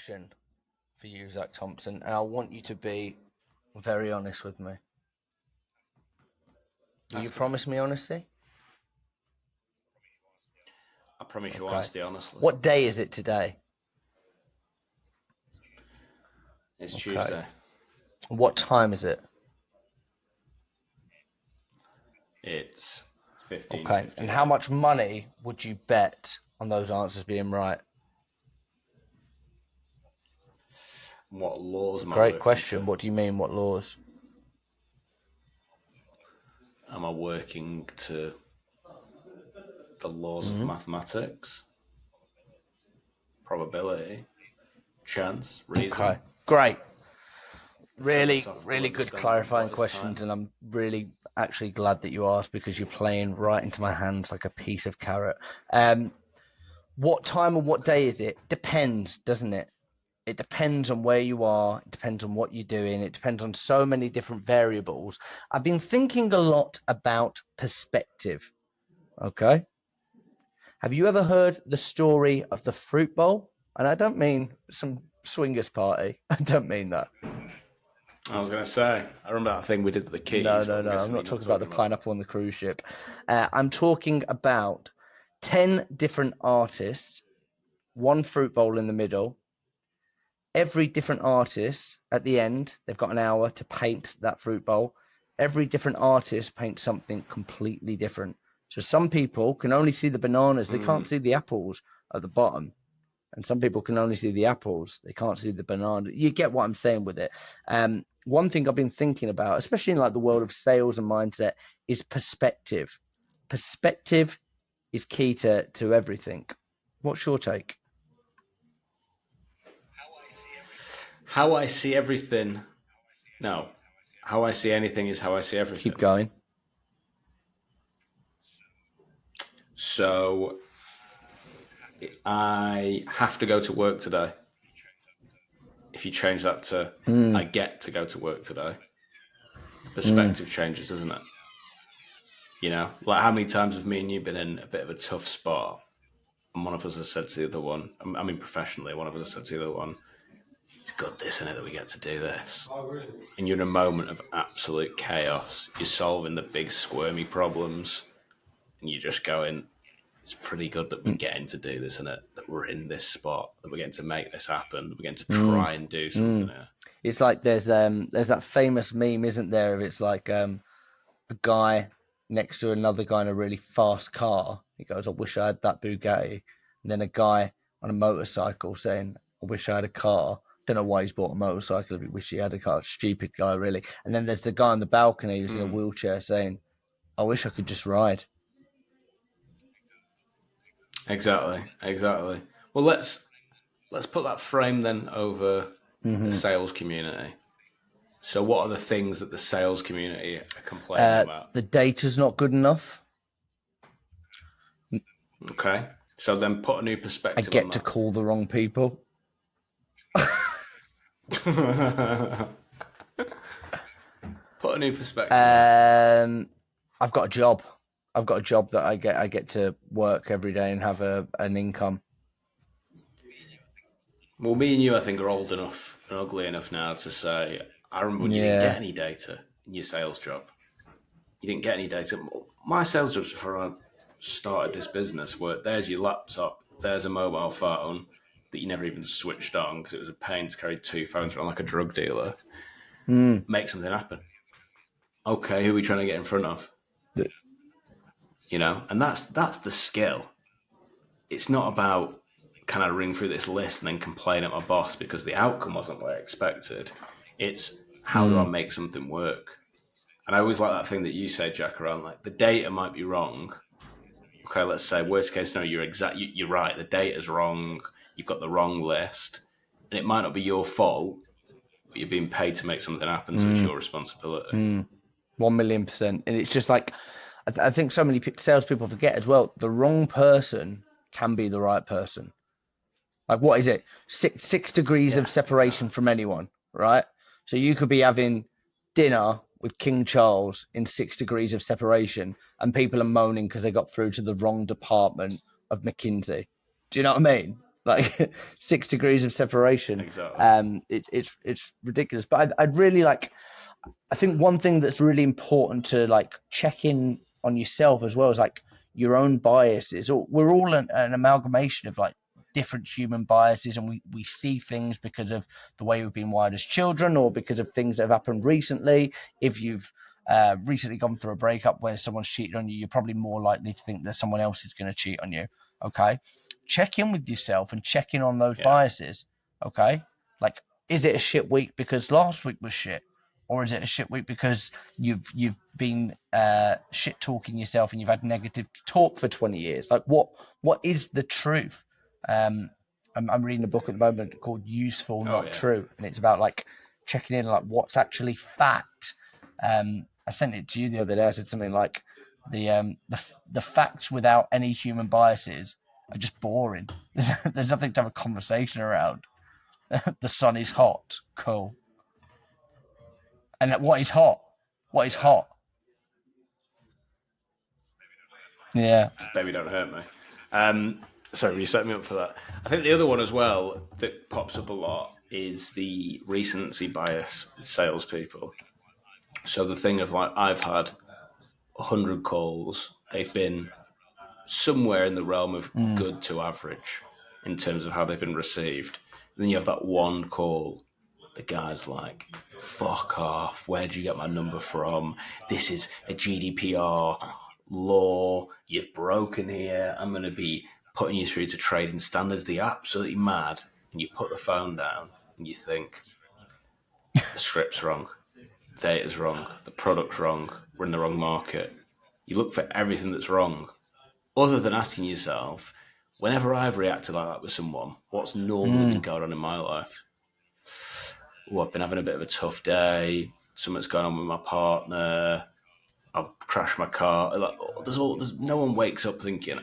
question for you, Zach Thompson, and I want you to be very honest with me. Will you Ask away. promise me honesty? I promise you Okay. honesty, honestly. What day is it today? It's Okay. Tuesday. What time is it? It's 15:58. Okay. And how much money would you bet on those answers being right? What laws am I Great working question. to? What do you mean? What laws? Am I working to the laws of mathematics? Probability, chance, reason. Okay. Great. The Really, philosophical really good understanding of clarifying what is questions, time. and I'm really actually glad that you asked because you're playing right into my hands like a piece of carrot. What time and what day is it? Depends, doesn't it? It depends on where you are. It depends on what you're doing. It depends on so many different variables. I've been thinking a lot about perspective. Okay. Have you ever heard the story of the fruit bowl? And I don't mean some swingers party. I don't mean that. I was going to say, I remember that thing we did with the No, keys, but no, I'm no. I'm guessing not you're not talking about the talking about that. pineapple on the cruise ship. I'm talking about 10 different artists, one fruit bowl in the middle. Every different artist at the end, they've got an hour to paint that fruit bowl. Every different artist paints something completely different. So some people can only see the bananas, they can't see the apples at the bottom. And some people can only see the apples, they can't see the banana. You get what I'm saying with it. One thing I've been thinking about, especially in like the world of sales and mindset, is perspective. Perspective is key to everything. What's your take? How I see everything. No. How I see anything is how I see Keep everything. going. So I have to go to work today. If you change that to I get to go to work today, the perspective changes, doesn't it? You know, like how many times have me and you been in a bit of a tough spot, and one of us has said to the other one, I mean professionally, one of us has said to the other one, it's good this, isn't it, that we get to do this. And you're in a moment of absolute chaos. You're solving the big squirmy problems, and you're just going, it's pretty good that we're getting to do this, isn't it? That we're in this spot, that we're getting to make this happen, that we're getting to try and do something here. It's like there's that famous meme, isn't there? It's like a guy next to another guy in a really fast car. He goes, "I wish I had that Bugatti." And then a guy on a motorcycle saying, "I wish I had a car." Don't know why he's bought a motorcycle if he wish he had a car. Stupid guy, really. And then there's the guy on the balcony who's in a wheelchair saying, "I wish I could just ride." Exactly. Well, let's put that frame then over the sales community. So, what are the things that the sales community are complaining about? The data's not good enough. Okay, so then put a new I perspective get on to that. call the wrong people. Put a new perspective on it. I've got a job. I've got a job that I get to work every day and have an income. Well, me and you, I think, are old enough and ugly enough now to say, I remember when you didn't Yeah. get any data in your sales job. You didn't get any data. My sales jobs before I started this business were, there's your laptop, there's a mobile phone that you never even switched on because it was a pain to carry two phones around like a drug dealer. Make something happen. Okay, who are we trying to get in front of? You know, and that's the skill. It's not about, can I ring through this list and then complain at my boss because the outcome wasn't what I expected. It's, how do I make something work? And I always like that thing that you say, Jack, around like the data might be wrong. Okay, let's say worst case scenario, you're right. The data's wrong. You've got the wrong list, and it might not be your fault, but you're being paid to make something happen, so it's your responsibility. 1,000,000%. And it's just like, I think so many salespeople forget as well, the wrong person can be the right person. Like, what is it? Six degrees Yeah, of separation from anyone, right? So you could be having dinner with King Charles in 6 degrees of separation, and people are moaning because they got through to the wrong department of McKinsey. Do you know what I mean? like 6 degrees of separation. Exactly. It's ridiculous. But I'd really like. I think one thing that's really important to like check in on yourself as well is like your own biases. We're all an amalgamation of like different human biases, and we see things because of the way we've been wired as children, or because of things that have happened recently. If you've recently gone through a breakup where someone's cheated on you, you're probably more likely to think that someone else is going to cheat on you. Okay, check in with yourself and check in on those Yeah. biases. Okay, like, is it a shit week because last week was shit? Or is it a shit week because you've been shit talking yourself and you've had negative talk for 20 years? Like, what is the truth? I'm reading a book at the moment called Useful Oh, Not yeah. True, and it's about like checking in like what's actually fact. I sent it to you the other day. I said something like the facts without any human biases are just boring. There's nothing to have a conversation around. The sun is hot, cool. And what is hot? What is hot? Yeah. Baby Don't Hurt Me. Sorry, you set me up for that. I think the other one as well that pops up a lot is the recency bias with salespeople. So the thing of like, I've had 100 calls, they've been somewhere in the realm of good to average in terms of how they've been received. And then you have that one call, the guy's like, fuck off, where'd you get my number from? This is a GDPR law, you've broken here, I'm going to be putting you through to trading standards. They're absolutely mad. And you put the phone down and you think, the script's wrong, the data's wrong, the product's wrong, we're in the wrong market. You look for everything that's wrong, other than asking yourself, whenever I've reacted like that with someone, what's normally been going on in my life? Oh, I've been having a bit of a tough day, something's going on with my partner, I've crashed my car. Like, there's no one wakes up thinking,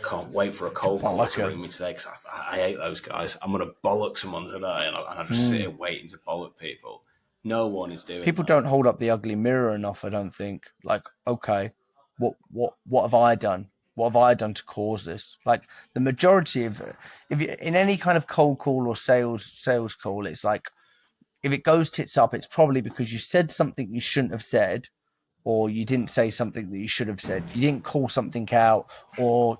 can't wait for a cold call to ring me today because I hate those guys. I'm going to bollock someone today, and I just sit here waiting to bollock people. No one is doing People that. don't hold up the ugly mirror enough, I don't think. Like, okay, what have I done? What have I done to cause this? Like, the majority of, if you, in any kind of cold call or sales call, it's like, if it goes tits up, it's probably because you said something you shouldn't have said, or you didn't say something that you should have said. You didn't call something out, or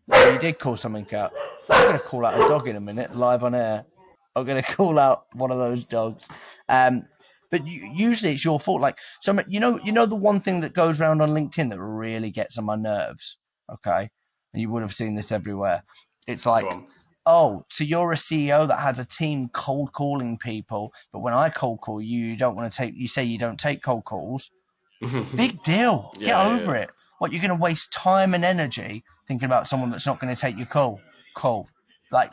you did call something out. I'm going to call out a dog in a minute, live on air. I'm going to call out one of those dogs. But usually it's your fault. Like, so you know the one thing that goes around on LinkedIn that really gets on my nerves. Okay, and you would have seen this everywhere. It's like, oh, so you're a CEO that has a team cold calling people, but when I cold call you, you don't want to take. You say you don't take cold calls. Big deal. Get over it. What, you're going to waste time and energy thinking about someone that's not going to take your call? Cool. Like,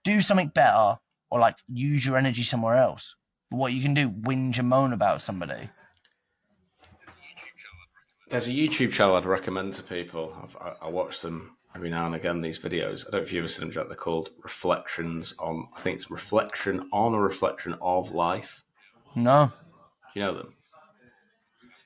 do something better, or like use your energy somewhere else. But what you can do, whinge and moan about somebody. There's a YouTube channel I'd recommend to people. I watch them every now and again, these videos. I don't know if you've ever seen them, Jack. They're called Reflections on, I think it's Reflection on or Reflection of Life. No. Do you know them?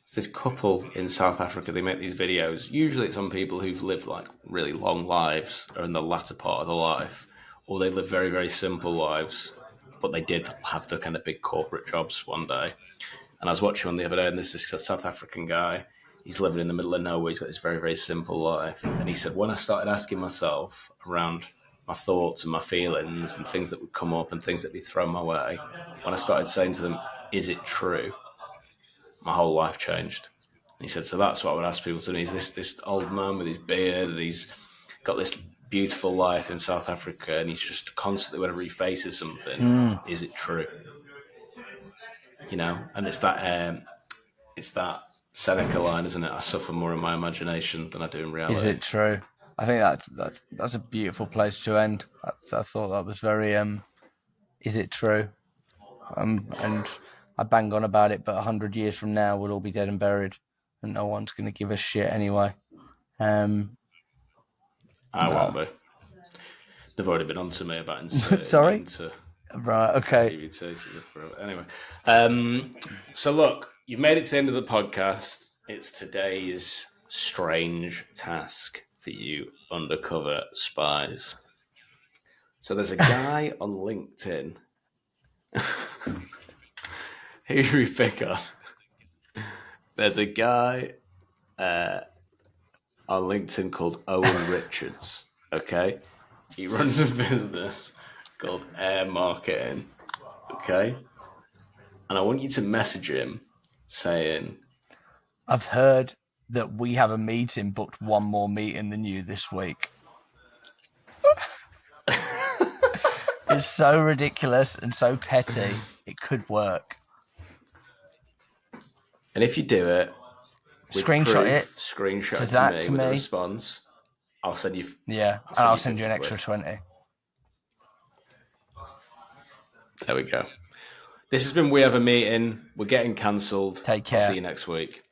It's this couple in South Africa. They make these videos. Usually it's on people who've lived like really long lives or in the latter part of their life, or they live very, very simple lives, but they did have the kind of big corporate jobs one day. And I was watching one the other day, and there's this South African guy. He's living in the middle of nowhere. He's got this very, very simple life. And he said, when I started asking myself around my thoughts and my feelings and things that would come up and things that would be thrown my way, when I started saying to them, is it true? My whole life changed. And he said, so that's what I would ask people to do. He's this old man with his beard, and he's got this beautiful life in South Africa, and he's just constantly, whenever he faces something, is it true? You know, and it's that Seneca line, isn't it? I suffer more in my imagination than I do in reality. Is it true? I think that's a beautiful place to end. I thought that was very is it true? And I bang on about it, but 100 years from now we'll all be dead and buried, and no one's going to give a shit anyway. I won't be. They've already been on to me about inserting Sorry? into right, okay. Anyway, so look, you've made it to the end of the podcast. It's today's strange task for you undercover spies. So there's a guy on LinkedIn. Who do we pick on? There's a guy on LinkedIn called Owen Richards. Okay, he runs a business called Air Marketing. Okay, and I want you to message him saying, I've heard that we have a meeting booked, one more meeting than you this week. It's so ridiculous and so petty. It could work. and if you do it, with Screenshot it. screenshot it Zach to me to with a me. response. I'll send you. Yeah, and I'll send you an 50 extra 20. There we go. This has been We Have a Meeting. We're getting cancelled. Take care. I'll see you next week.